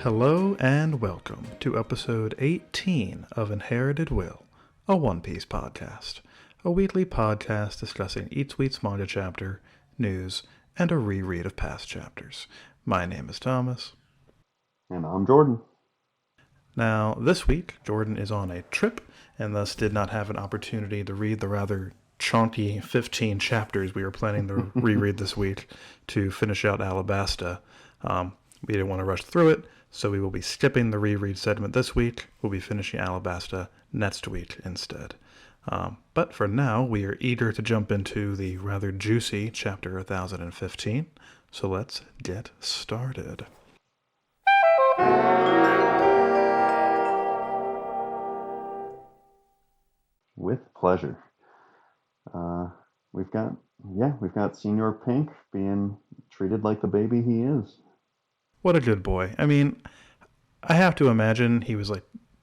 Hello and welcome to episode 18 of Inherited Will, a One Piece podcast, a weekly podcast discussing each week's manga chapter, news, and a reread of past chapters. My name is Thomas. And I'm Jordan. Now, this week, Jordan is on a trip and thus did not have an opportunity to read the rather chunky 15 chapters we were planning to reread this week to finish out Alabasta. We didn't want to rush through it, so we will be skipping the reread segment this week. We'll be finishing Alabasta next week instead. But for now, we are eager to jump into the rather juicy chapter 1015, so let's get started. With pleasure. We've got Senior Pink being treated like the baby he is. What a good boy. I mean, I have to imagine he was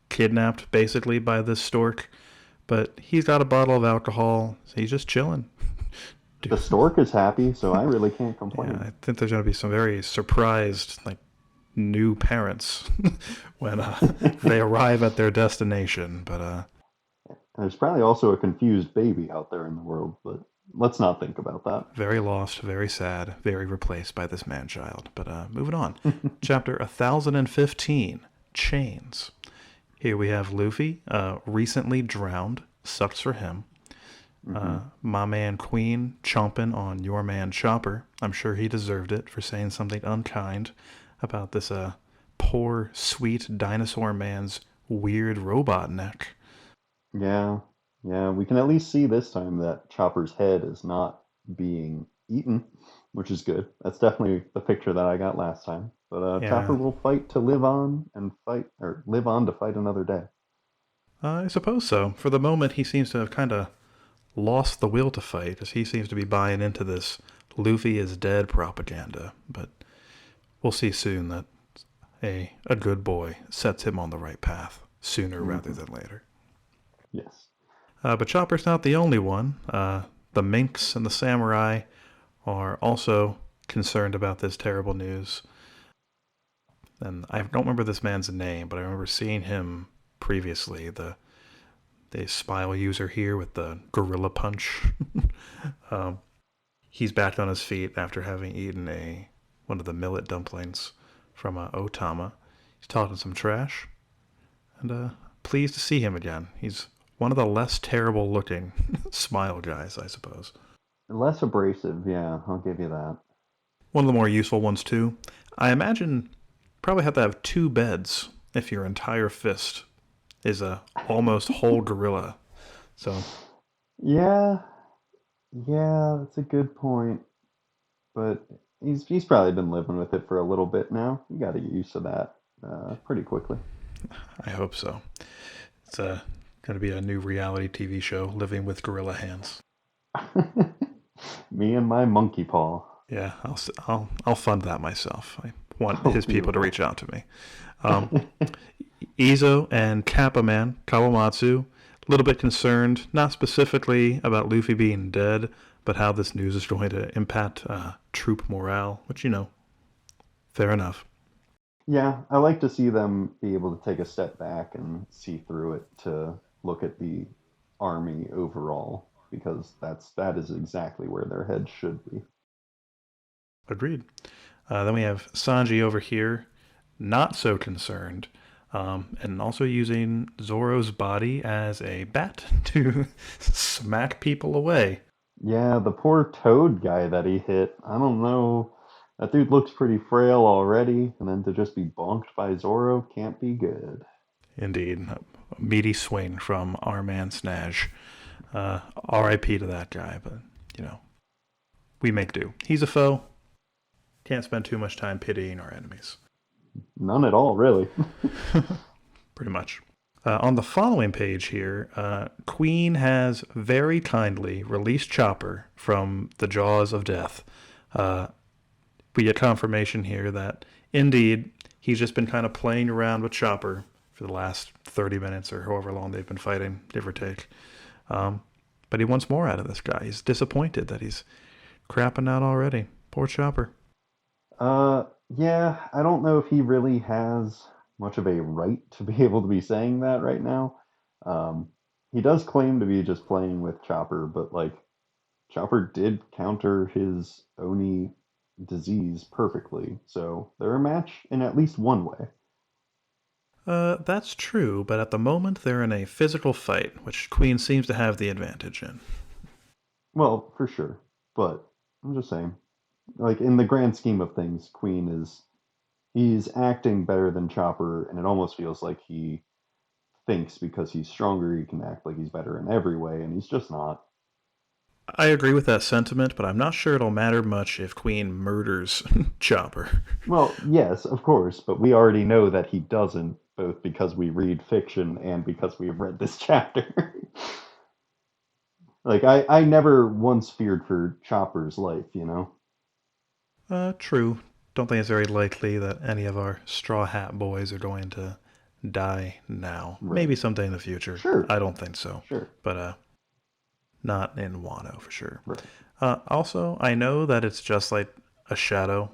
kidnapped basically by this stork, but he's got a bottle of alcohol, so he's just chilling. The stork is happy, so I really can't complain. Yeah, I think there's going to be some very surprised, new parents when they arrive at their destination, but there's probably also a confused baby out there in the world, but let's not think about that. Very lost, very sad, very replaced by this man-child. But moving on. Chapter 1015, Chains. Here we have Luffy, recently drowned, sucks for him. My man Queen chomping on your man Chopper. I'm sure he deserved it for saying something unkind about this poor, sweet dinosaur man's weird robot neck. Yeah, we can at least see this time that Chopper's head is not being eaten, which is good. That's definitely the picture that I got last time. But Yeah. Chopper will fight to live on live on to fight another day. I suppose so. For the moment, he seems to have kind of lost the will to fight, as he seems to be buying into this Luffy is dead propaganda. But we'll see soon that a good boy sets him on the right path sooner rather than later. Yes. But Chopper's not the only one. The Minks and the Samurai are also concerned about this terrible news. And I don't remember this man's name, but I remember seeing him previously, the spile user here with the gorilla punch. He's back on his feet after having eaten one of the millet dumplings from Otama. He's talking some trash, and pleased to see him again. He's one of the less terrible looking smile guys, I suppose. Less abrasive, yeah, I'll give you that. One of the more useful ones too. I imagine probably have to have 2 beds if your entire fist is a almost whole gorilla. So Yeah, that's a good point. But he's probably been living with it for a little bit now. You got to get used to that pretty quickly. I hope so. It's going to be a new reality TV show, Living with Gorilla Hands. Me and my monkey paw. Yeah, I'll fund that myself. I want his people to reach out to me. Izo and Kappa Man, Kawamatsu, a little bit concerned, not specifically about Luffy being dead, but how this news is going to impact troop morale, which, fair enough. Yeah, I like to see them be able to take a step back and see through it to look at the army overall, because that is exactly where their heads should be. Agreed. Then we have Sanji over here, not so concerned, and also using Zoro's body as a bat to smack people away. Yeah, the poor Toad guy that he hit, I don't know. That dude looks pretty frail already, and then to just be bonked by Zoro can't be good. Indeed. A meaty swing from our man Snaj. R.I.P. to that guy, but, we make do. He's a foe. Can't spend too much time pitying our enemies. None at all, really. Pretty much. On the following page here, Queen has very kindly released Chopper from the jaws of death. We get confirmation here that, indeed, he's just been kind of playing around with Chopper for the last 30 minutes or however long they've been fighting, give or take. But he wants more out of this guy. He's disappointed that he's crapping out already. Poor Chopper. Yeah, I don't know if he really has much of a right to be able to be saying that right now. Um, he does claim to be just playing with Chopper, but like Chopper did counter his Oni disease perfectly, so they're a match in at least one way. That's true, but at the moment they're in a physical fight, which Queen seems to have the advantage in. Well, for sure, but I'm just saying, like in the grand scheme of things, Queen is he's acting better than Chopper, and it almost feels like he thinks because he's stronger, he can act like he's better in every way, and he's just not. I agree with that sentiment, but I'm not sure it'll matter much if Queen murders Chopper. Well, yes, of course, but we already know that he doesn't, both because we read fiction and because we have read this chapter. Like, I never once feared for Chopper's life, you know? True. Don't think it's very likely that any of our Straw Hat boys are going to die now. Right. Maybe someday in the future. Sure, I don't think so. sure. But not in Wano for sure. Right. Also, I know that it's just like a shadow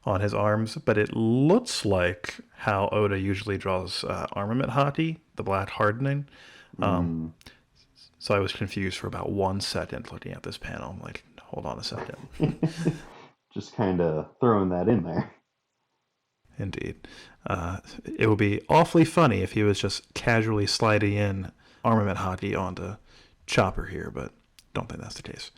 on his arms, but it looks like how Oda usually draws armament haki, the black hardening. Um, Mm. so I was confused for about 1 second looking at this panel. I'm like, hold on a second. Just kind of throwing that in there. Indeed. It would be awfully funny if he was just casually sliding in armament haki onto Chopper here, but don't think that's the case.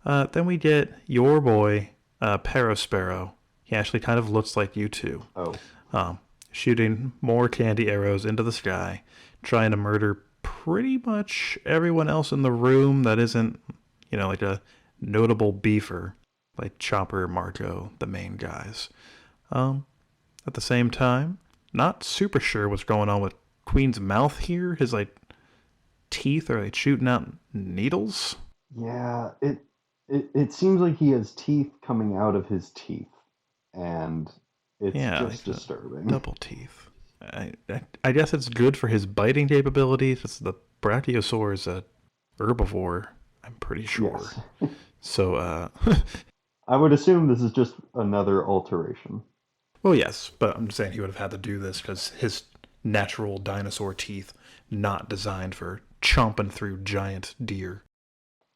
Then we get your boy, Parasparrow. He actually kind of looks like you too. Oh, Shooting more candy arrows into the sky, trying to murder pretty much everyone else in the room that isn't, like a notable beefer, like Chopper, Marco, the main guys. At the same time, not super sure what's going on with Queen's mouth here. His teeth are shooting out needles. yeah. It seems like he has teeth coming out of his teeth, and it's Yeah, just disturbing. double teeth. I guess it's good for his biting capabilities. It's the Brachiosaur is a herbivore. I'm pretty sure. Yes. So, I would assume this is just another alteration. well, yes, but I'm just saying he would have had to do this because his natural dinosaur teeth not designed for chomping through giant deer.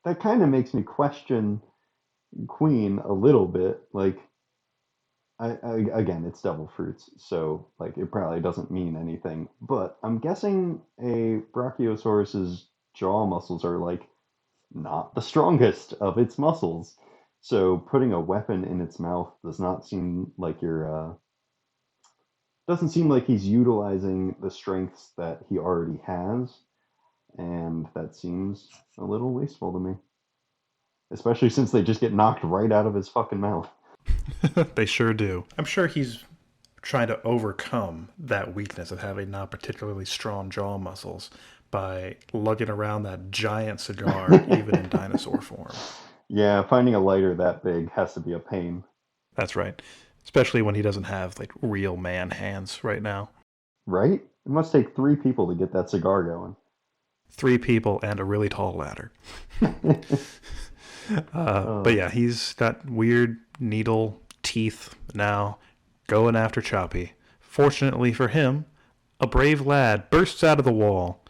That kind of makes me question Queen a little bit. Like, again, it's devil fruits, so like it probably doesn't mean anything. But I'm guessing a Brachiosaurus's jaw muscles are like not the strongest of its muscles. So putting a weapon in its mouth does not seem like you're doesn't seem like he's utilizing the strengths that he already has, and that seems a little wasteful to me. Especially since they just get knocked right out of his fucking mouth. They sure do. I'm sure he's trying to overcome that weakness of having not particularly strong jaw muscles by lugging around that giant cigar, even in dinosaur form. Yeah, finding a lighter that big has to be a pain. That's right. Especially when he doesn't have real man hands right now. Right? It must take 3 people to get that cigar going. 3 people and a really tall ladder. But yeah, he's got weird needle teeth now going after Choppy. Fortunately for him, a brave lad bursts out of the wall,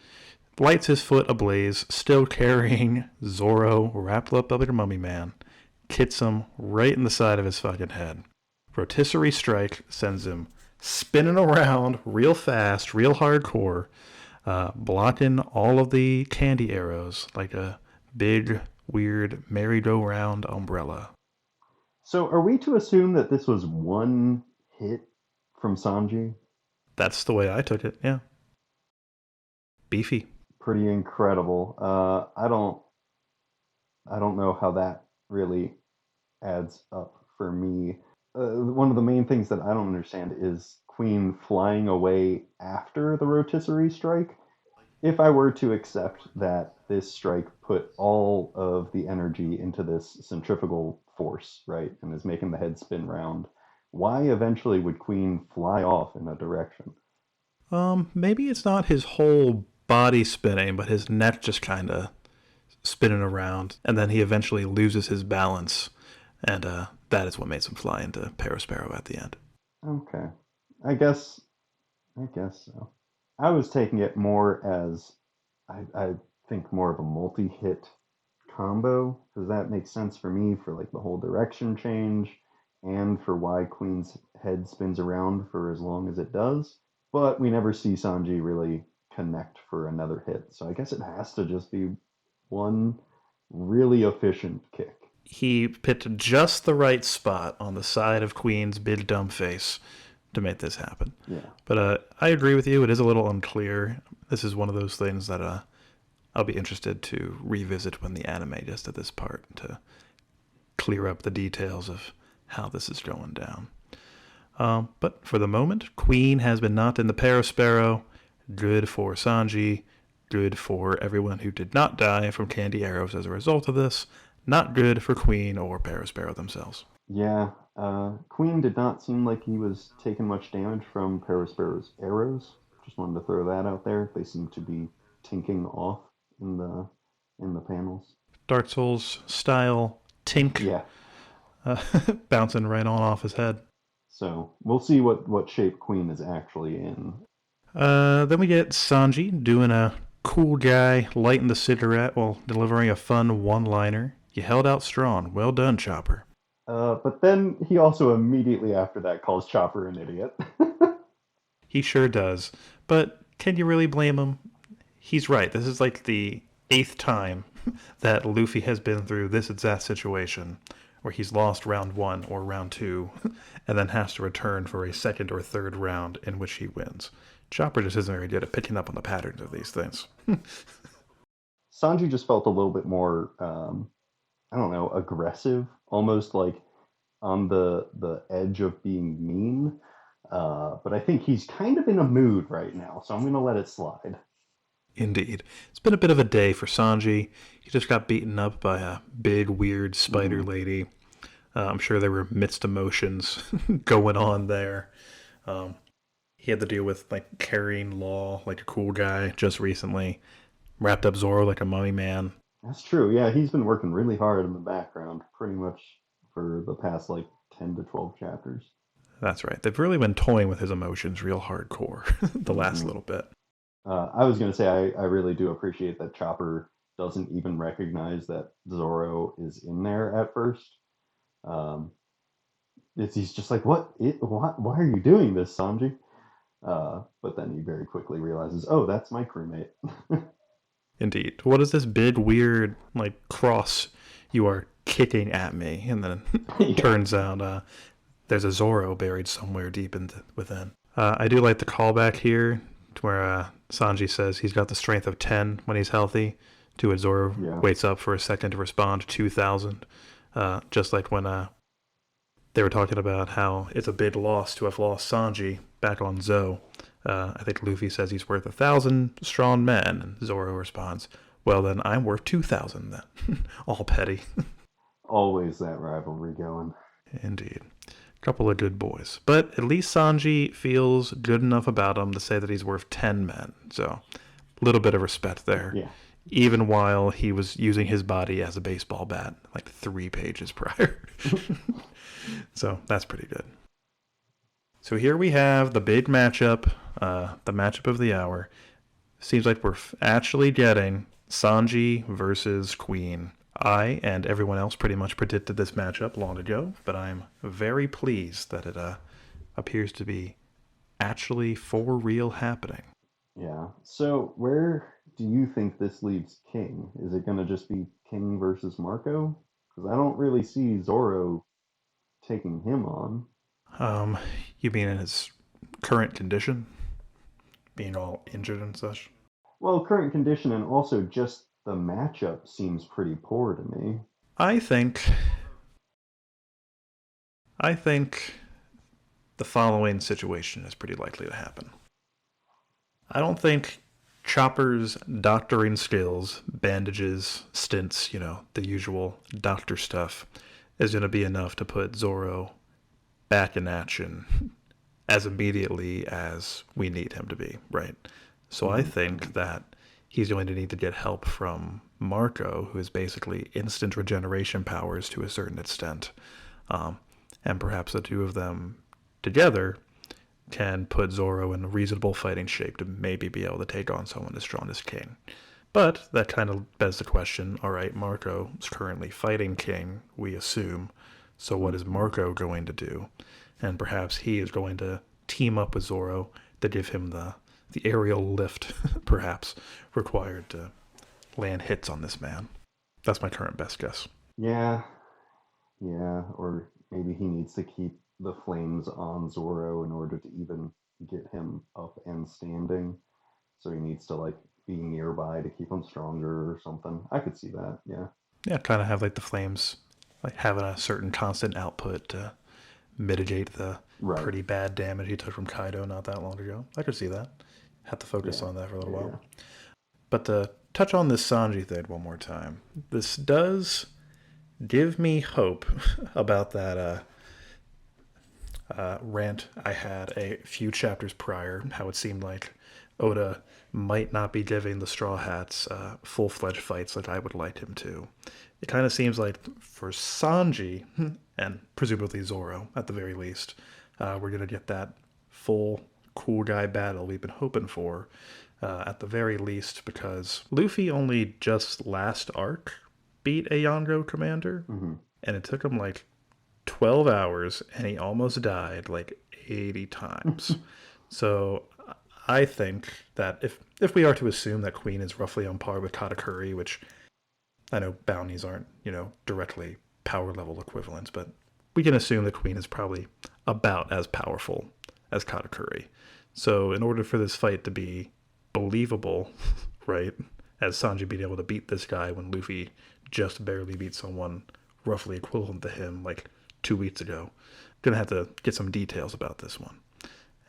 lights his foot ablaze, still carrying Zoro wrapped up like a mummy man, hits him right in the side of his fucking head. Rotisserie strike sends him spinning around real fast, real hardcore, blocking all of the candy arrows like a big, weird merry-go-round umbrella. So, are we to assume that this was one hit from Sanji? That's the way I took it, yeah. Beefy. Pretty incredible. I don't know how that really adds up for me. One of the main things that I don't understand is Queen flying away after the rotisserie strike. If I were to accept that this strike put all of the energy into this centrifugal force, right, and is making the head spin round, why eventually would Queen fly off in a direction? Maybe it's not his whole body spinning, but his neck just kind of spinning around, and then he eventually loses his balance, and that is what makes him fly into Parasparrow at the end. Okay. I guess I guess so. I was taking it more as I think more of a multi-hit combo because that makes sense for me for like the whole direction change and for why Queen's head spins around for as long as it does. But we never see Sanji really connect for another hit, so I guess it has to just be one really efficient kick. He picked just the right spot on the side of Queen's big dumb face to make this happen. Yeah. But I agree with you. It is a little unclear. This is one of those things that I'll be interested to revisit when the anime gets to this part to clear up the details of how this is going down. But for the moment, Queen has been knocked in the Parasparrow. Good for Sanji. Good for everyone who did not die from candy arrows as a result of this. Not good for Queen or Parasparrow themselves. Yeah, Queen did not seem like he was taking much damage from Parasparrow's arrows. Just wanted to throw that out there. They seem to be tinking off in the panels. Dark Souls style tink Yeah, uh, bouncing right on off his head. so we'll see what shape Queen is actually in. Then we get Sanji doing a cool guy, lighting the cigarette while delivering a fun one-liner. You held out strong. Well done, Chopper. But then he also immediately after that calls Chopper an idiot. He sure does. But can you really blame him? He's right. This is like the 8th time that Luffy has been through this exact situation where he's lost round 1 or round 2 and then has to return for a second or third round in which he wins. Chopper just isn't very good at picking up on the patterns of these things. Sanji just felt a little bit more, I don't know, aggressive, almost like on the edge of being mean. But I think he's kind of in a mood right now, so I'm going to let it slide. Indeed. It's been a bit of a day for Sanji. He just got beaten up by a big, weird spider lady. I'm sure there were mixed emotions going on there. He had to deal with like carrying Law like a cool guy just recently. Wrapped up Zoro like a mummy man. That's true. Yeah, he's been working really hard in the background, pretty much for the past like 10 to 12 chapters. That's right. They've really been toying with his emotions real hardcore the last little bit. I was going to say, I really do appreciate that Chopper doesn't even recognize that Zoro is in there at first. Um, he's just like, why are you doing this, Sanji? But then he very quickly realizes, oh, that's my crewmate. Indeed. What is this big, weird, like, cross you are kicking at me? And then Yeah. turns out there's a Zoro buried somewhere deep within. I do like the callback here to where Sanji says he's got the strength of 10 when he's healthy, to which Zoro waits up for a second to respond 2,000. Just like when they were talking about how it's a big loss to have lost Sanji back on Zou. I think Luffy says he's worth 1,000 strong men, and Zoro responds, well then I'm worth 2,000 then. All petty. Always that rivalry going. Indeed. Couple of good boys. But at least Sanji feels good enough about him to say that he's worth 10 men. So, a little bit of respect there. Yeah. Even while he was using his body as a baseball bat, like 3 pages prior. So, that's pretty good. So here we have the big matchup, the matchup of the hour. Seems like we're actually getting Sanji versus Queen. I and everyone else pretty much predicted this matchup long ago, but I'm very pleased that it appears to be actually for real happening. Yeah. So where do you think this leaves King? Is it going to just be King versus Marco? Because I don't really see Zoro taking him on. You mean in his current condition? Being all injured and such? Well, current condition and also just the matchup seems pretty poor to me. I think the following situation is pretty likely to happen. I don't think Chopper's doctoring skills, bandages, stints, the usual doctor stuff, is going to be enough to put Zoro back in action as immediately as we need him to be, right? So I think that he's going to need to get help from Marco, who is basically instant regeneration powers to a certain extent. And perhaps the two of them together can put Zoro in a reasonable fighting shape to maybe be able to take on someone as strong as King. But that kind of begs the question, all right, Marco is currently fighting King, we assume. So what is Marco going to do? And perhaps he is going to team up with Zoro to give him the aerial lift, perhaps, required to land hits on this man. That's my current best guess. Yeah, yeah, or maybe he needs to keep the flames on Zoro in order to even get him up and standing. So he needs to like be nearby to keep him stronger or something. I could see that. Yeah. Yeah, kind of have like the flames, like having a certain constant output to mitigate the Right. pretty bad damage he took from Kaido not that long ago. I could see that. Have to focus Yeah. on that for a little Yeah. while. But to touch on this Sanji thing one more time, this does give me hope about that rant I had a few chapters prior, how it seemed like Oda might not be giving the Straw Hats full-fledged fights like I would like him to. It kind of seems like for Sanji, and presumably Zoro at the very least, we're going to get that full cool guy battle we've been hoping for at the very least, because Luffy only just last arc beat a Yongo commander, Mm-hmm. and it took him like 12 hours and he almost died like 80 times. So I think that if we are to assume that Queen is roughly on par with Katakuri, which I know bounties aren't, directly power level equivalents, but we can assume the Queen is probably about as powerful as Katakuri. So in order for this fight to be believable, right, as Sanji being able to beat this guy when Luffy just barely beat someone roughly equivalent to him like 2 weeks ago, gonna have to get some details about this one.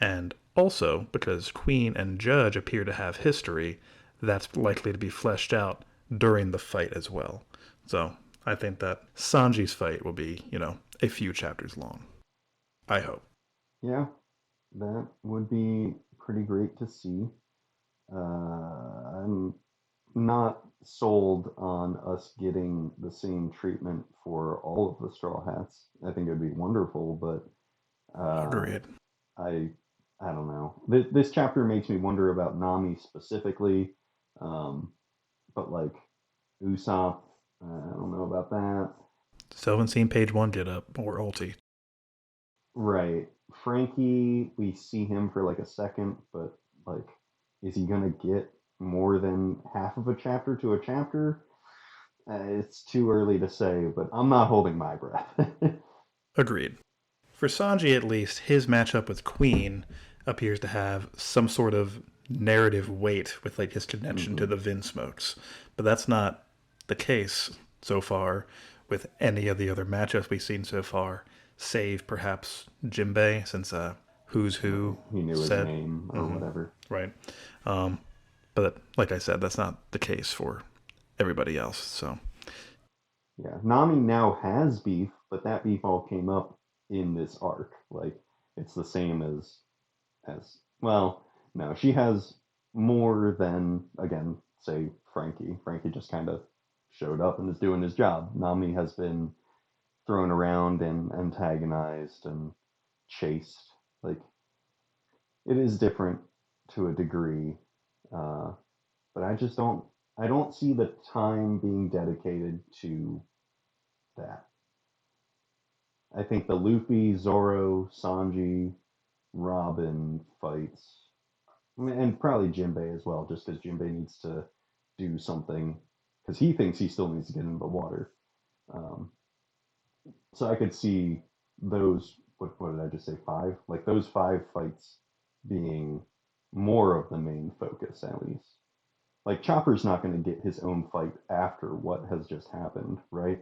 And also, because Queen and Judge appear to have history, that's likely to be fleshed out during the fight as well. So I think that Sanji's fight will be, a few chapters long. I hope. Yeah, that would be pretty great to see. I'm not sold on us getting the same treatment for all of the Straw Hats. I think it would be wonderful, but Agreed. I I don't know. This chapter makes me wonder about Nami specifically, but like Usopp, I don't know about that. Still haven't seen page one get up or ulti. Right, Frankie, we see him for like a second, but like, is he gonna get more than half of a chapter to a chapter? It's too early to say, but I'm not holding my breath. Agreed. For Sanji, at least, his matchup with Queen appears to have some sort of narrative weight with like his connection to Mm-hmm. the Vinsmokes. But that's not the case so far with any of the other matchups we've seen so far, save perhaps Jinbei, since Who's Who Right. He knew his said. name or Mm-hmm. whatever. Right. Um, but like I said, that's not the case for everybody else. So Yeah, Nami now has beef, but that beef all came up in this arc. Like, it's the same as well. No, she has more than, again, say Frankie. Frankie just kind of showed up and is doing his job. Nami has been thrown around and antagonized and chased. Like, it is different to a degree, uh, but I just don't. I don't see the time being dedicated to that. I think the Luffy, Zoro, Sanji, Robin fights, and probably Jinbei as well, just because Jinbei needs to do something because he thinks he still needs to get in the water. Um, so I could see those. What did I just say? Five? Like those five fights being more of the main focus, at least. Like Chopper's not going to get his own fight after what has just happened, right?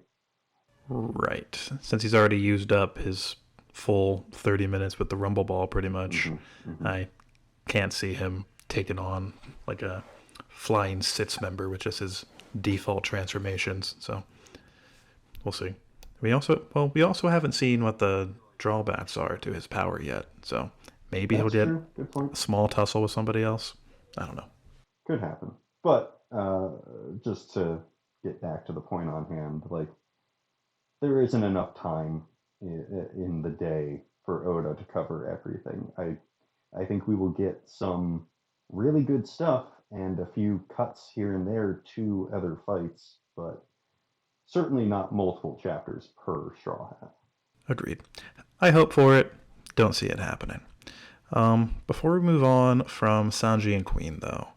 right, since he's already used up his full 30 minutes with the Rumble Ball, pretty much, Mm-hmm, mm-hmm. I can't see him taking on like a flying sits member with just his default transformations. So we'll see. We also haven't seen what the drawbacks are to his power yet. So maybe he'll That's get true. Good point. a small tussle with somebody else. I don't know. Could happen. But just to get back to the point on hand, like there isn't enough time in the day for Oda to cover everything. I think we will get some really good stuff and a few cuts here and there to other fights, but certainly not multiple chapters per Straw Hat. Agreed. I hope for it. Don't see it happening. Before we move on from Sanji and Queen, though,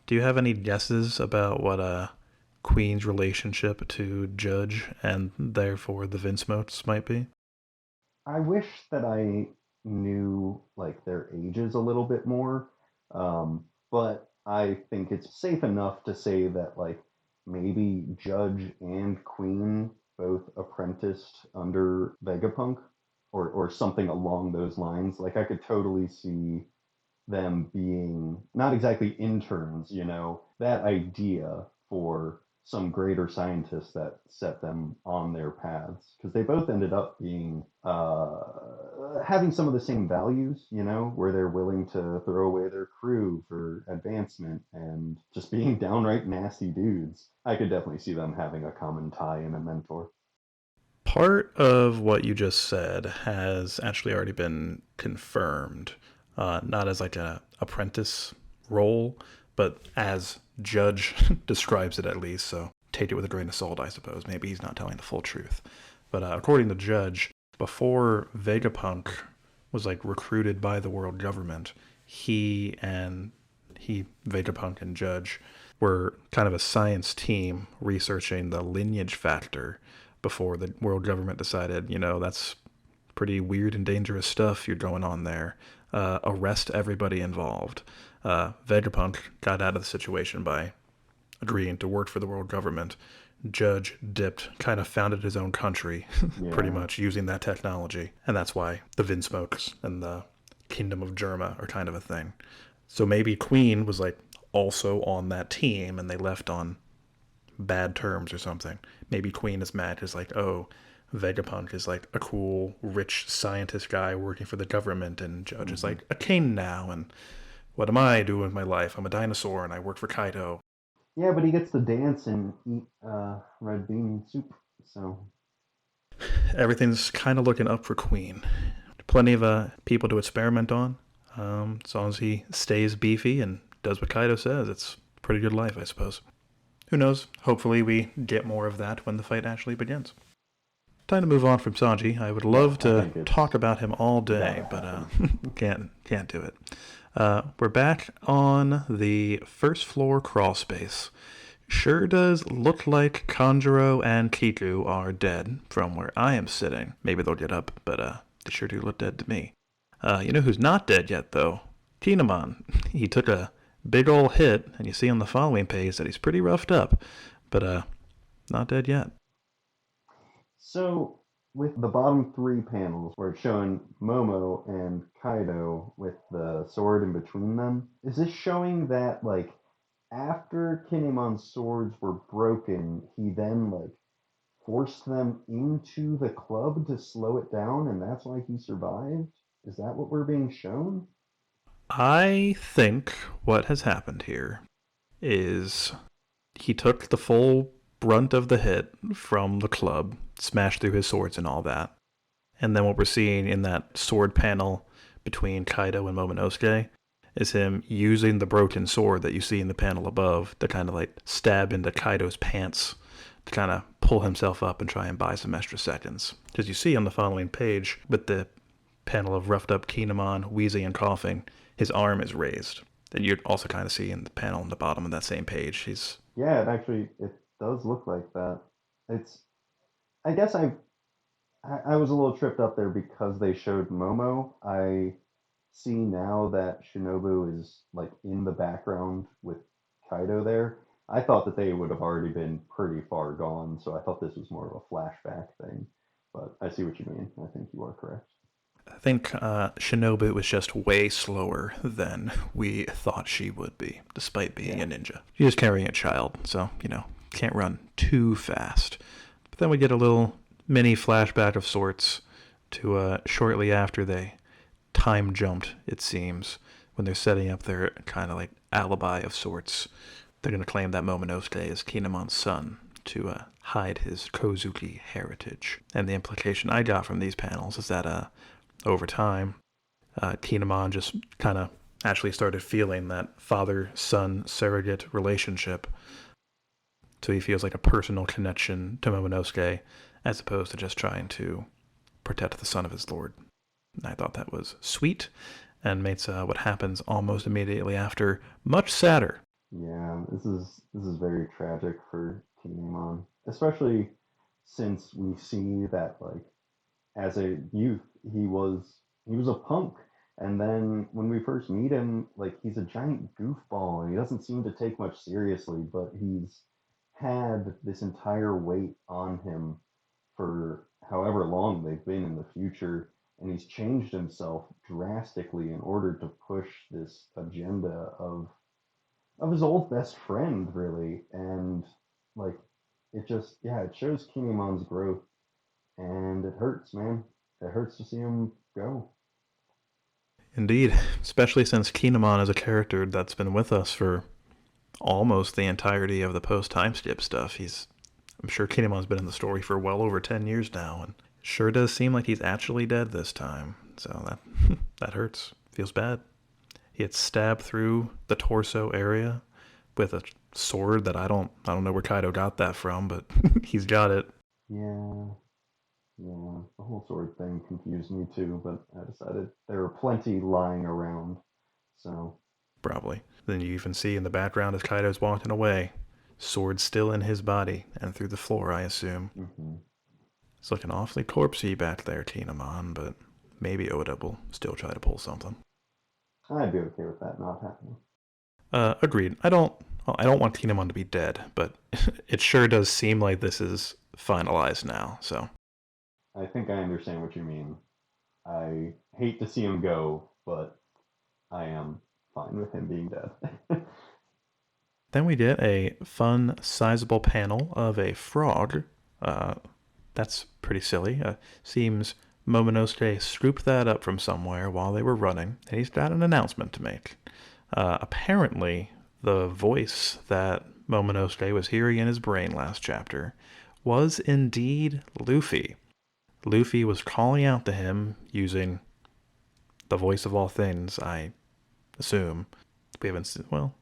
do you have any guesses about what Queen's relationship to Judge and therefore the Vinsmotes might be? I wish that I knew like their ages a little bit more, but I think it's safe enough to say that like maybe Judge and Queen both apprenticed under Vegapunk, or something along those lines. Like I could totally see them being not exactly interns, that idea for some greater scientists that set them on their paths, because they both ended up being having some of the same values, where they're willing to throw away their crew for advancement and just being downright nasty dudes. I could definitely see them having a common tie and a mentor. Part of what you just said has actually already been confirmed, not as like a apprentice role, but as Judge describes it at least. So take it with a grain of salt, I suppose. Maybe he's not telling the full truth. But according to Judge, before Vegapunk was like recruited by the world government, Vegapunk and Judge were kind of a science team researching the lineage factor before the world government decided, that's pretty weird and dangerous stuff you're going on there. Arrest everybody involved. Vegapunk got out of the situation by agreeing to work for the world government. Judge dipped, kind of founded his own country, pretty much using that technology. And that's why the Vinsmokes and the Kingdom of Germa are kind of a thing. So maybe Queen was like also on that team and they left on bad terms or something. Maybe Queen is mad because like, oh, Vegapunk is like a cool, rich scientist guy working for the government, and Judge is like a king now, and what am I doing with my life? I'm a dinosaur and I work for Kaido. Yeah, but he gets to dance and eat red bean soup, so Everything's kind of looking up for Queen. Plenty of people to experiment on. As long as he stays beefy and does what Kaido says, it's a pretty good life, I suppose. Who knows? Hopefully we get more of that when the fight actually begins. Time to move on from Sanji. I would love to talk about him all day, but can't do it. We're back on the first floor crawl space. Sure does look like Kanjuro and Kiku are dead from where I am sitting. Maybe they'll get up, but they sure do look dead to me. You know who's not dead yet, though? Kinemon. He took a big ol' hit, and you see on the following page that he's pretty roughed up, but not dead yet. So, with the bottom three panels where it's showing Momo and Kaido with the sword in between them, is this showing that, like, after Kinemon's swords were broken, he then, like, forced them into the club to slow it down, and that's why he survived? Is that what we're being shown? I think what has happened here is he took the full brunt of the hit from the club, smashed through his swords and all that. And then what we're seeing in that sword panel between Kaido and Momonosuke is him using the broken sword that you see in the panel above to kind of like stab into Kaido's pants to kind of pull himself up and try and buy some extra seconds. Because you see on the following page, with the panel of roughed up Kinemon, wheezing and coughing, his arm is raised. And you also kind of see in the panel on the bottom of that same page, Yeah, it does look like that. It's I guess I was a little tripped up there because they showed Momo. I see now that Shinobu is like in the background with Kaido there. I thought that they would have already been pretty far gone, so I thought this was more of a flashback thing. But I see what you mean. I think you are correct. I think Shinobu was just way slower than we thought she would be, despite being a ninja. She is carrying a child, so, can't run too fast. But then we get a little mini flashback of sorts to shortly after they time jumped, it seems, when they're setting up their kind of like alibi of sorts. They're going to claim that Momonosuke is Kinemon's son to hide his Kozuki heritage. And the implication I got from these panels is that over time, Kinemon just kind of actually started feeling that father-son surrogate relationship. So he feels like a personal connection to Momonosuke as opposed to just trying to protect the son of his lord. And I thought that was sweet and makes what happens almost immediately after much sadder. Yeah, this is very tragic for Kinemon, especially since we see that like as a youth he was a punk, and then when we first meet him, like he's a giant goofball and he doesn't seem to take much seriously, but he's had this entire weight on him for however long they've been in the future, and he's changed himself drastically in order to push this agenda of his old best friend, really. And like it just, yeah, it shows Kinemon's growth, and it hurts, man. It hurts to see him go. Indeed, especially since Kinemon is a character that's been with us for almost the entirety of the post-time skip stuff. I'm sure Kinemon's been in the story for well over 10 years now, and it sure does seem like he's actually dead this time. So that hurts. Feels bad. He gets stabbed through the torso area with a sword that I don't know where Kaido got that from, but he's got it. Yeah, yeah. The whole sword thing confused me too, but I decided there were plenty lying around. So, Probably. Then you even see in the background as Kaido's walking away, sword still in his body and through the floor, I assume. mm-hmm. It's looking awfully corpsey back there, Kinemon, but maybe Oda will still try to pull something. I'd be okay with that not happening. Agreed. I don't want Kinemon to be dead, but it sure does seem like this is finalized now, so. I think I understand what you mean. I hate to see him go, but I am fine with him being dead. Then we get a fun, sizable panel of a frog. That's pretty silly. Seems Momonosuke scooped that up from somewhere while they were running, and he's got an announcement to make. Apparently, the voice that Momonosuke was hearing in his brain last chapter was indeed Luffy. Luffy was calling out to him using the voice of all things, I assume. We haven't seen, well,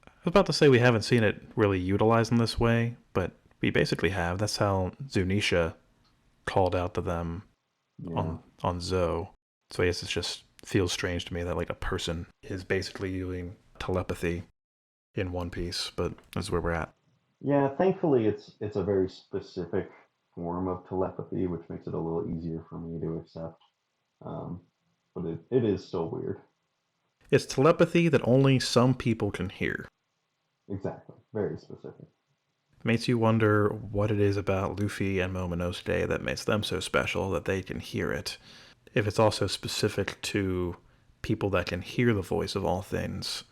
I was about to say we haven't seen it really utilized in this way, but we basically have. That's how Zunisha called out to them Yeah. on Zoe. So I guess it just feels strange to me that like a person is basically using telepathy in One Piece, but that's where we're at. Yeah, thankfully it's a very specific form of telepathy, which makes it a little easier for me to accept. Um, but it is still weird. It's telepathy that only some people can hear. Exactly. Very specific. Makes you wonder what it is about Luffy and Momonosuke that makes them so special that they can hear it. If it's also specific to people that can hear the voice of all things,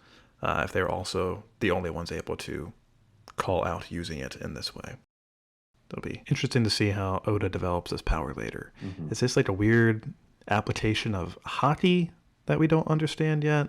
if they're also the only ones able to call out using it in this way. It'll be interesting to see how Oda develops this power later. Mm-hmm. Is this like a weird application of hockey that we don't understand yet?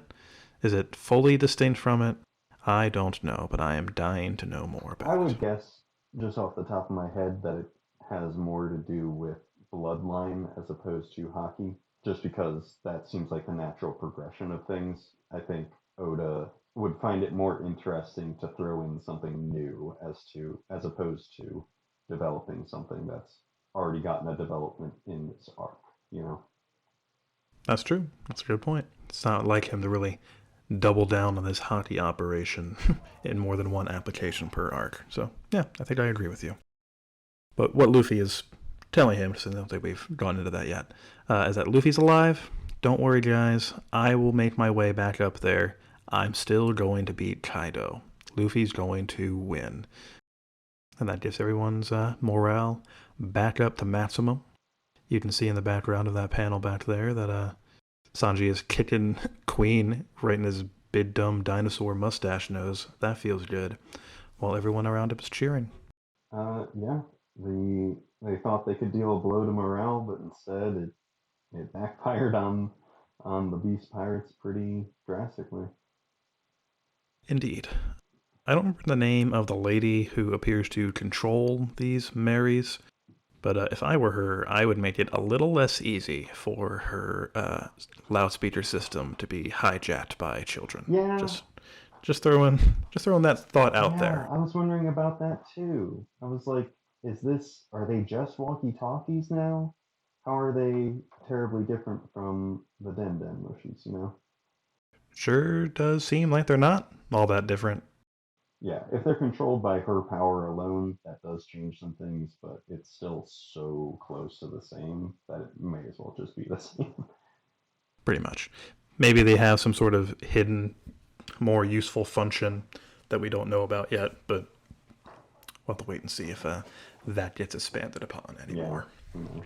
Is it fully distinct from it? I don't know, but I am dying to know more about it. I would guess, just off the top of my head, that it has more to do with bloodline as opposed to hockey, just because that seems like the natural progression of things. I think Oda would find it more interesting to throw in something new as opposed to developing something that's already gotten a development in this arc, you know? That's true. That's a good point. It's not like him to really double down on this hockey operation in more than one application per arc. So, yeah, I think I agree with you. But what Luffy is telling him, so I don't think we've gone into that yet, is that Luffy's alive. Don't worry, guys. I will make my way back up there. I'm still going to beat Kaido. Luffy's going to win. And that gives everyone's morale back up to maximum. You can see in the background of that panel back there that Sanji is kicking Queen right in his big dumb dinosaur mustache nose. That feels good. While everyone around him is cheering. Yeah, they thought they could deal a blow to morale, but instead it backfired on the Beast Pirates pretty drastically. Indeed. I don't remember the name of the lady who appears to control these Marys, But if I were her, I would make it a little less easy for her loudspeaker system to be hijacked by children. Yeah, Just throwing that thought out yeah, there. I was wondering about that too. I was like, are they just walkie-talkies now? How are they terribly different from the Den Den mushies, you know? Sure does seem like they're not all that different. Yeah, if they're controlled by her power alone, that does change some things, but it's still so close to the same that it may as well just be the same. Pretty much. Maybe they have some sort of hidden, more useful function that we don't know about yet, but we'll have to wait and see if that gets expanded upon Yeah, anymore. who knows?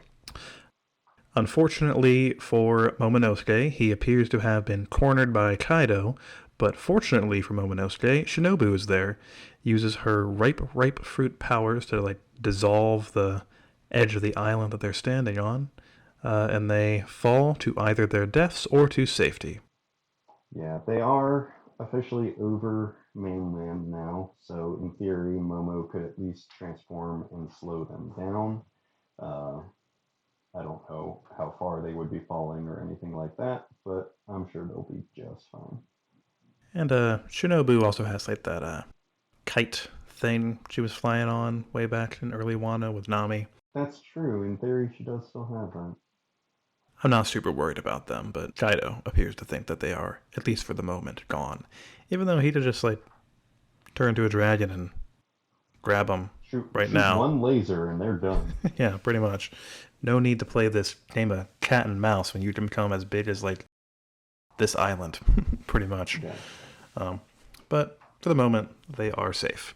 Unfortunately for Momonosuke, he appears to have been cornered by Kaido, but fortunately for Momonosuke, Shinobu is there, uses her ripe fruit powers to dissolve the edge of the island that they're standing on, and they fall to either their deaths or to safety. Yeah, they are officially over mainland now, so in theory, Momo could at least transform and slow them down. Uh, I don't know how far they would be falling or anything like that, but I'm sure they'll be just fine. And Shinobu also has like that kite thing she was flying on way back in early Wano with Nami. That's true. In theory, she does still have that. I'm not super worried about them, but Kaido appears to think that they are, at least for the moment, gone. Even though he could just turn into a dragon and grab them right Shoot now. one laser and they're done. Yeah, pretty much. No need to play this game of cat and mouse when you can become as big as this island, pretty much. Yeah. But for the moment, they are safe.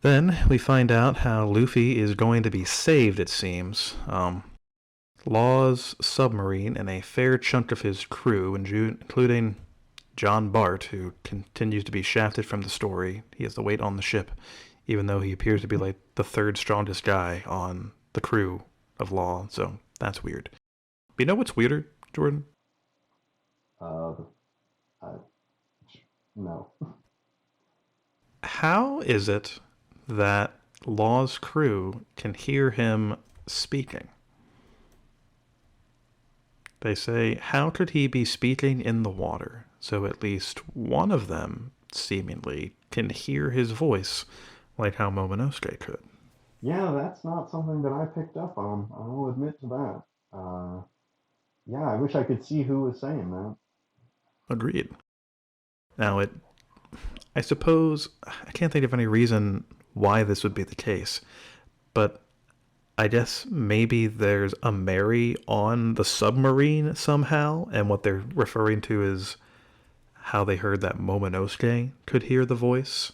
Then we find out how Luffy is going to be saved, it seems. Law's submarine and a fair chunk of his crew, including John Bart, who continues to be shafted from the story. He has to wait on the ship, even though he appears to be the third strongest guy on the crew of Law, so that's weird. But you know what's weirder, Jordan? Uh, I, no. How is it that Law's crew can hear him speaking? They say, how could he be speaking in the water? So at least one of them, seemingly, can hear his voice like how Momonosuke could. Yeah, that's not something that I picked up on. I will admit to that. Yeah, I wish I could see who was saying that. Agreed. Now, I suppose, I can't think of any reason why this would be the case, but I guess maybe there's a Mary on the submarine somehow, and what they're referring to is how they heard that Momonosuke could hear the voice.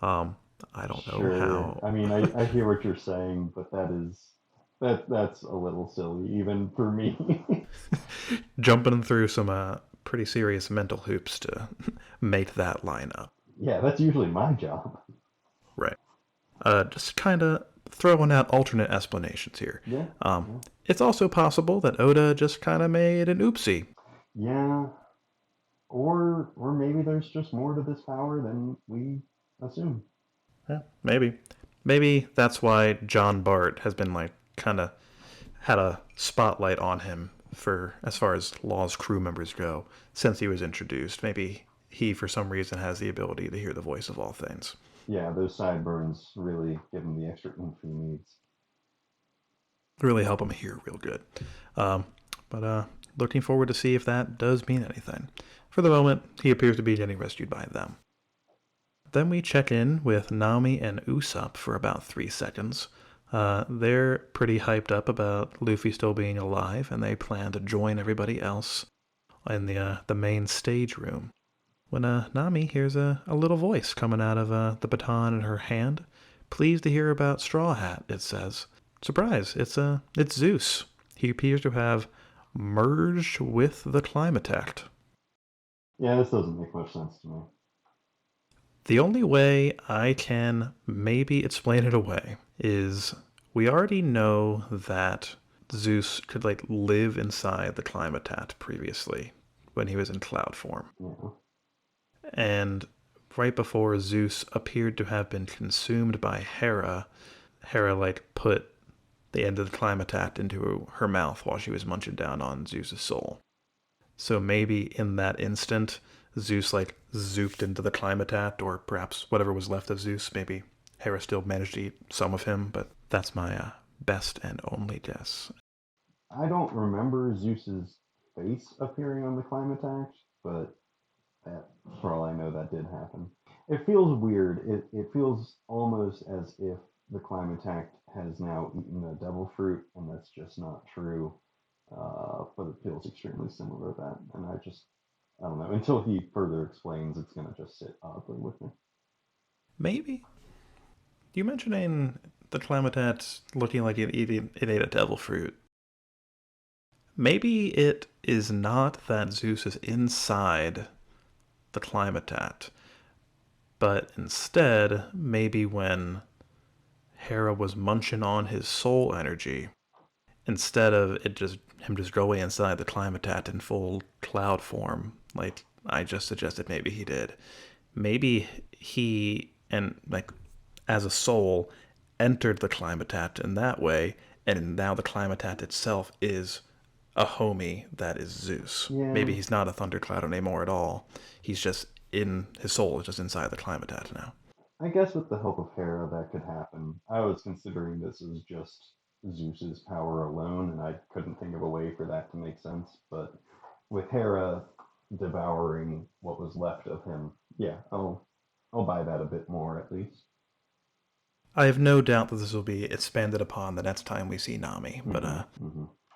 I don't know Sure. how. I mean, I hear what you're saying, but that's a little silly even for me. Jumping through some pretty serious mental hoops to make that line up. Yeah, that's usually my job. Right. Just kind of throwing out alternate explanations here. Yeah. Um, Yeah. it's also possible that Oda just kind of made an oopsie. Yeah. Or maybe there's just more to this power than we assume. Yeah, maybe. Maybe that's why John Bart has been kind of had a spotlight on him for as far as Law's crew members go since he was introduced. Maybe he, for some reason, has the ability to hear the voice of all things. Yeah, those sideburns really give him the extra oomph he needs. Really help him hear real good. But looking forward to see if that does mean anything. For the moment, he appears to be getting rescued by them. Then we check in with Nami and Usopp for about 3 seconds. They're pretty hyped up about Luffy still being alive, and they plan to join everybody else in the main stage room. When Nami hears a little voice coming out of the baton in her hand. Pleased to hear about Straw Hat, it says. Surprise, it's Zeus. He appears to have merged with the Climatecht. Yeah, this doesn't make much sense to me. The only way I can maybe explain it away is we already know that Zeus could live inside the Climatat previously when he was in cloud form. Yeah. And right before Zeus appeared to have been consumed by Hera put the end of the climatat into her mouth while she was munching down on Zeus's soul. So maybe in that instant, Zeus like zooped into the climatat, or perhaps whatever was left of Zeus. Maybe Hera still managed to eat some of him, but that's my best and only guess. I don't remember Zeus's face appearing on the Climatax, but that, for all I know, that did happen. It feels weird. It feels almost as if the Climatact has now eaten a devil fruit, and that's just not true. But it feels extremely similar to that, and I don't know. Until he further explains, it's gonna just sit oddly with me. Maybe. You mentioning the Climatat looking like it ate a devil fruit. Maybe it is not that Zeus is inside the Climatat, but instead, maybe when Hera was munching on his soul energy, instead of him just going inside the Climatat in full cloud form, like I just suggested maybe he did, maybe he, and like as a soul, entered the Climatat in that way, and now the Climatat itself is a homie that is Zeus. Yeah. Maybe he's not a thundercloud anymore at all. He's just his soul is just inside the Climatat now. I guess with the help of Hera, that could happen. I was considering this as just Zeus's power alone, and I couldn't think of a way for that to make sense. But with Hera devouring what was left of him, yeah, I'll buy that a bit more at least. I have no doubt that this will be expanded upon the next time we see Nami, but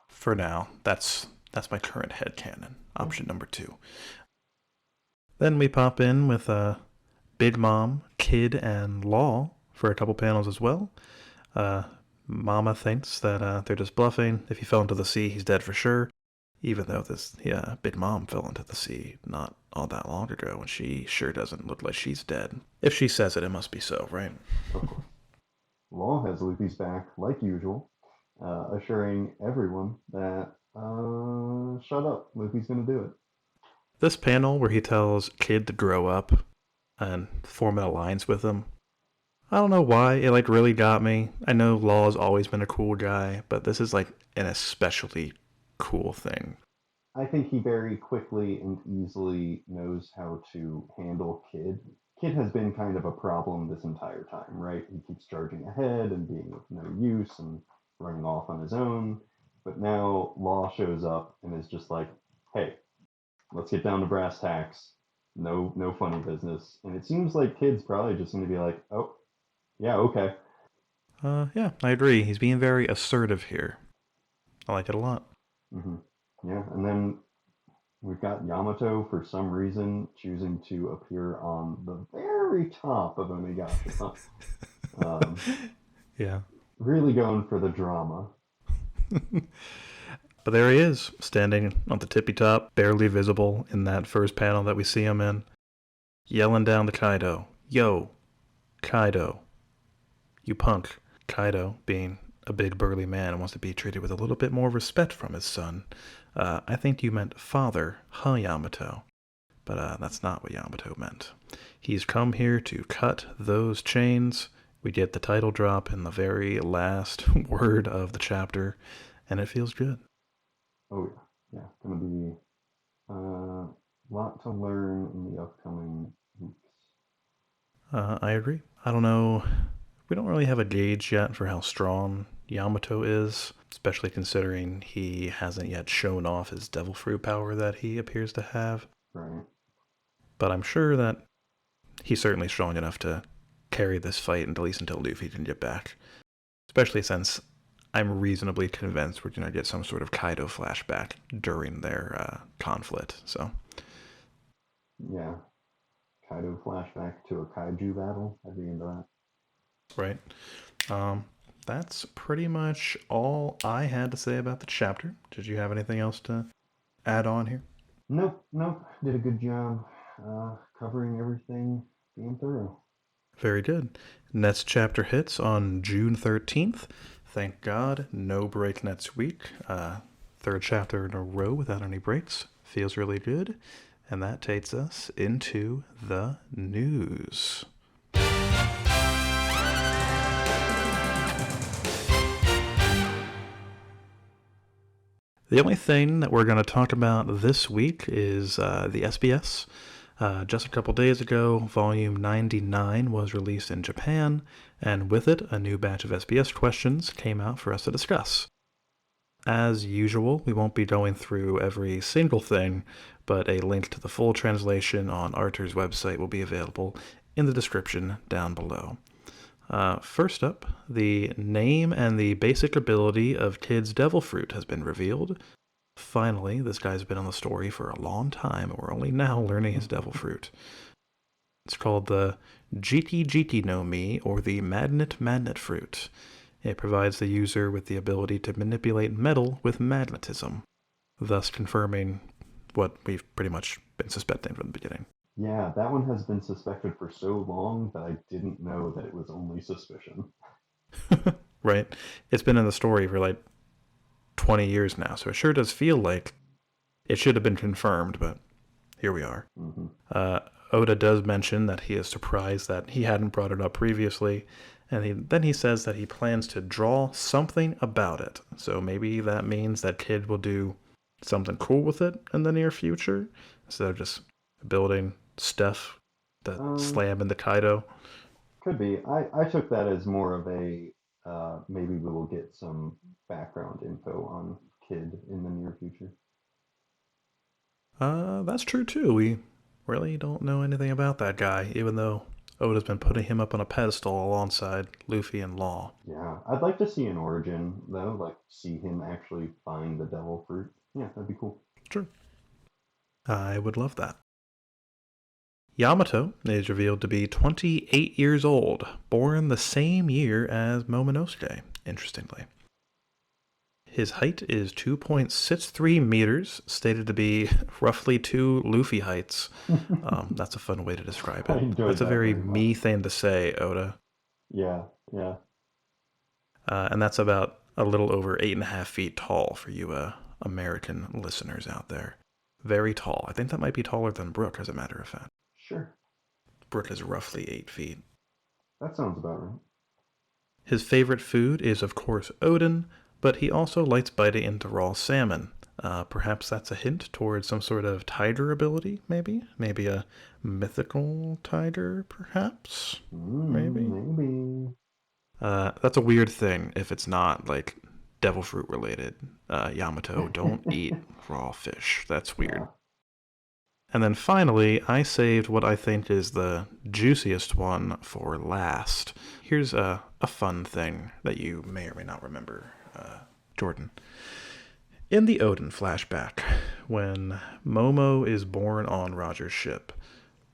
for now, that's my current headcanon. Option number 2. Then we pop in with Big Mom, Kid, and Law for a couple panels as well. Mama thinks that they're just bluffing. If he fell into the sea, he's dead for sure. Even though Big Mom fell into the sea not all that long ago, and she sure doesn't look like she's dead. If she says it, it must be so, right? Of course. Law has Luffy's back, like usual, assuring everyone that, shut up, Luffy's gonna do it. This panel where he tells Kid to grow up and form an alliance with him, I don't know why, it like really got me. I know Law's always been a cool guy, but this is like an especially cool thing. I think he very quickly and easily knows how to handle Kid. Kid has been kind of a problem this entire time, right? He keeps charging ahead and being of no use and running off on his own. But now Law shows up and is just like, hey, let's get down to brass tacks. No funny business. And it seems like Kid's probably just going to be like, oh, yeah, okay. Yeah, I agree. He's being very assertive here. I like it a lot. Mm-hmm. Yeah, and then we've got Yamato, for some reason, choosing to appear on the very top of Onigashima. Yeah. Really going for the drama. But there he is, standing on the tippy top, barely visible in that first panel that we see him in, yelling down to Kaido, "Yo, Kaido, you punk." Kaido, being a big burly man and wants to be treated with a little bit more respect from his son. I think you meant father, huh, Yamato? But that's not what Yamato meant. He's come here to cut those chains. We get the title drop in the very last word of the chapter, and it feels good. Oh, yeah. Yeah, gonna be a lot to learn in the upcoming weeks. I agree. I don't know. We don't really have a gauge yet for how strong Yamato is, especially considering he hasn't yet shown off his devil fruit power that he appears to have. Right. But I'm sure that he's certainly strong enough to carry this fight at least until Luffy can get back. Especially since I'm reasonably convinced we're going to get some sort of Kaido flashback during their conflict. So, yeah, Kaido flashback to a kaiju battle. I'd be into that. Right. That's pretty much all I had to say about the chapter. Did you have anything else to add on here? Nope. Did a good job covering everything, being thorough. Very good. Next chapter hits on June 13th. Thank God, no break next week. Third chapter in a row without any breaks. Feels really good. And that takes us into the news. The only thing that we're going to talk about this week is the SBS. Just a couple days ago, Volume 99 was released in Japan, and with it, a new batch of SBS questions came out for us to discuss. As usual, we won't be going through every single thing, but a link to the full translation on Arthur's website will be available in the description down below. First up, the name and the basic ability of Kid's Devil Fruit has been revealed. Finally, this guy's been on the story for a long time, and we're only now learning his Devil Fruit. It's called the Jiki Jiki no Mi, or the Magnet Fruit. It provides the user with the ability to manipulate metal with magnetism, thus confirming what we've pretty much been suspecting from the beginning. Yeah, that one has been suspected for so long that I didn't know that it was only suspicion. Right? It's been in the story for like 20 years now, so it sure does feel like it should have been confirmed, but here we are. Mm-hmm. Oda does mention that he is surprised that he hadn't brought it up previously, and then he says that he plans to draw something about it. So maybe that means that Kid will do something cool with it in the near future, instead of just building stuff that slam into Kaido. Could be. I took that as more of a maybe we will get some background info on Kid in the near future. That's true too. We really don't know anything about that guy, even though Oda's been putting him up on a pedestal alongside Luffy and Law. Yeah, I'd like to see an origin though, like see him actually find the Devil Fruit. Yeah, that'd be cool. Sure. I would love that. Yamato is revealed to be 28 years old, born the same year as Momonosuke, interestingly. His height is 2.63 meters, stated to be roughly 2 Luffy heights. That's a fun way to describe it. That's a very me thing to say, Oda. Yeah. And that's about a little over 8.5 feet tall for you American listeners out there. Very tall. I think that might be taller than Brook, as a matter of fact. Sure. Brook is roughly 8 feet. That sounds about right. His favorite food is, of course, Odin, but he also likes biting into raw salmon. Perhaps that's a hint towards some sort of tiger ability, maybe? Maybe a mythical tiger, perhaps? Maybe. That's a weird thing if it's not, like, devil fruit related. Yamato, don't eat raw fish. That's weird. Yeah. And then finally, I saved what I think is the juiciest one for last. Here's a fun thing that you may or may not remember, Jordan. In the Odin flashback, when Momo is born on Roger's ship,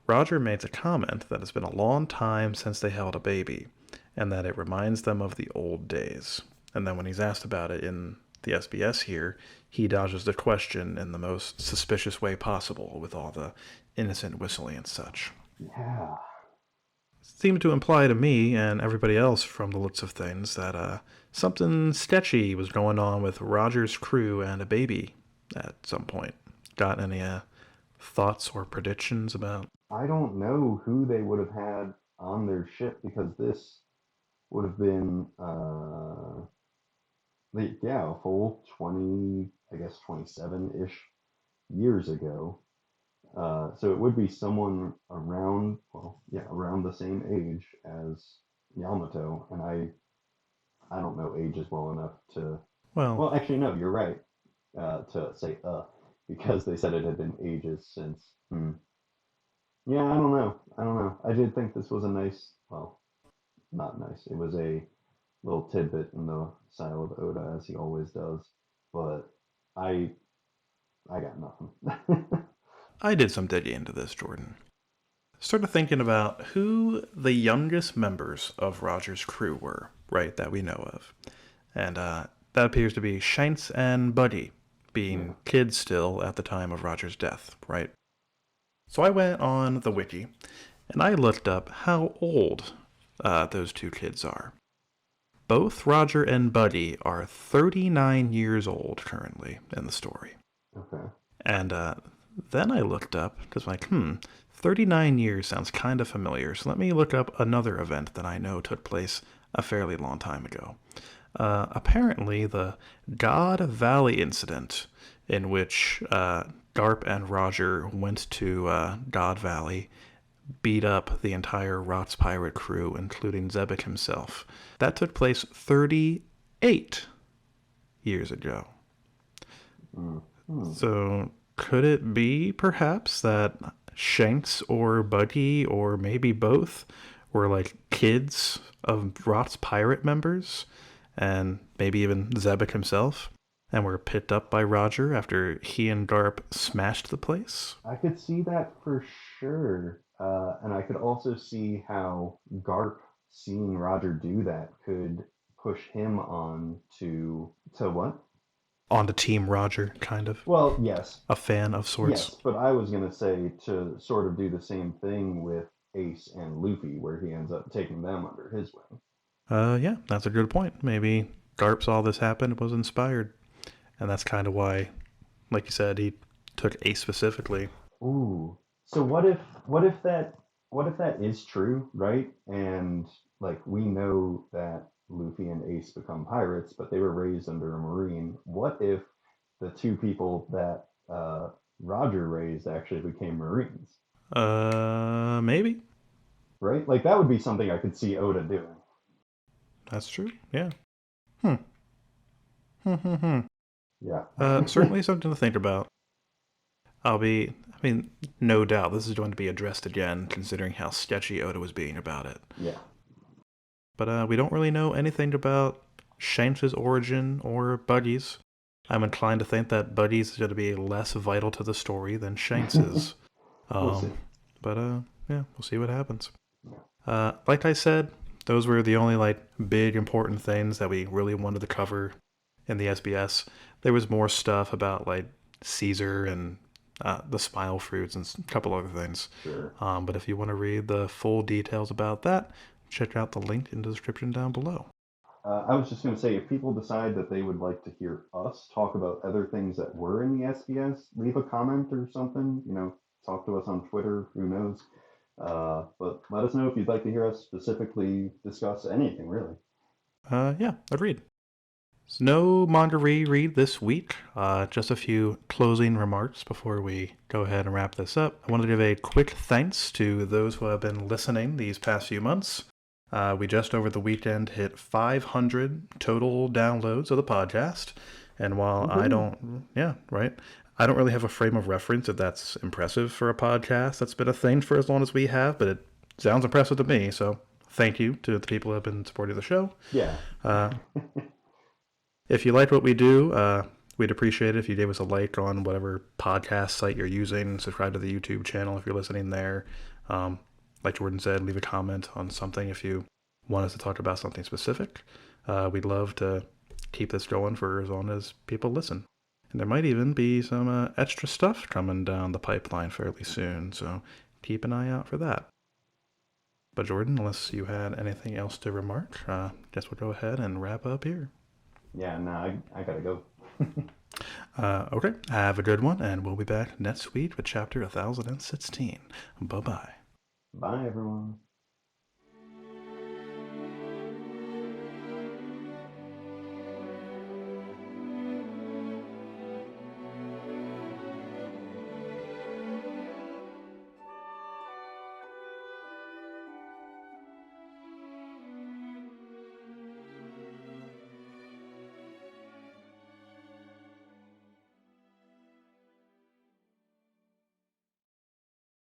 Roger makes a comment that it's been a long time since they held a baby, and that it reminds them of the old days. And then when he's asked about it in the SBS here, he dodges the question in the most suspicious way possible, with all the innocent whistling and such. Yeah. Seemed to imply to me and everybody else from the looks of things that something sketchy was going on with Roger's crew and a baby at some point. Got any thoughts or predictions about? I don't know who they would have had on their ship, because this would have been a full 20, I guess 27-ish years ago. So it would be someone around the same age as Yamato, and I don't know ages well enough to. Well, actually, no, you're right. To say because they said it had been ages since. Yeah, I don't know. I did think this was a nice, well, not nice. It was a little tidbit in the style of Oda, as he always does. But I got nothing. I did some digging into this, Jordan. Started thinking about who the youngest members of Roger's crew were, right, that we know of. And that appears to be Shanks and Buddy, being kids still at the time of Roger's death, right? So I went on the wiki, and I looked up how old those two kids are. Both Roger and Buddy are 39 years old currently in the story. Okay. And then I looked up, because I'm like, 39 years sounds kind of familiar, so let me look up another event that I know took place a fairly long time ago. Apparently, the God Valley incident, in which Garp and Roger went to God Valley, beat up the entire Rot's pirate crew, including Zebek himself. That took place 38 years ago. Mm-hmm. So, could it be, perhaps, that Shanks or Buggy, or maybe both, were like kids of Rot's pirate members? And maybe even Zebek himself? And were picked up by Roger after he and Garp smashed the place? I could see that for sure. And I could also see how Garp seeing Roger do that could push him on to what? On to Team Roger, kind of. Well, yes, A fan of sorts. yes, but I was gonna say to sort of do the same thing with Ace and Luffy, where he ends up taking them under his wing. Yeah, that's a good point. Maybe Garp saw this happen and was inspired. And that's kind of why, like you said, he took Ace specifically. Ooh. So what if that is true, right? And like we know that Luffy and Ace become pirates, but they were raised under a Marine. What if the two people that Roger raised actually became Marines, Maybe. right? Like that would be something I could see Oda doing. That's true. Yeah. Hmm. Hmm. Yeah. Certainly something to think about. I mean, no doubt this is going to be addressed again, considering how sketchy Oda was being about it. Yeah. But we don't really know anything about Shanks' origin or Buggy's. I'm inclined to think that Buggy's is going to be less vital to the story than Shanks's. We'll see. But yeah, we'll see what happens. Yeah. Like I said, those were the only like big important things that we really wanted to cover in the SBS. There was more stuff about like Caesar and the smile fruits and a couple other things. Sure. But if you want to read the full details about that, check out the link in the description down below. I was just going to say, if people decide that they would like to hear us talk about other things that were in the SBS, leave a comment or something. Talk to us on Twitter. Who knows? But let us know if you'd like to hear us specifically discuss anything, really. Yeah, agreed. So no manga reread this week. Just a few closing remarks before we go ahead and wrap this up. I want to give a quick thanks to those who have been listening these past few months. We just over the weekend hit 500 total downloads of the podcast. And while I don't really have a frame of reference if that's impressive for a podcast that's been a thing for as long as we have, but it sounds impressive to me. So thank you to the people who have been supporting the show. Yeah. If you like what we do, we'd appreciate it if you gave us a like on whatever podcast site you're using. Subscribe to the YouTube channel if you're listening there. Like Jordan said, leave a comment on something if you want us to talk about something specific. We'd love to keep this going for as long as people listen. And there might even be some extra stuff coming down the pipeline fairly soon, so keep an eye out for that. But Jordan, unless you had anything else to remark, guess we'll go ahead and wrap up here. Yeah, no, I gotta go. Okay, have a good one, and we'll be back next week with chapter 1016. Bye-bye. Bye, everyone.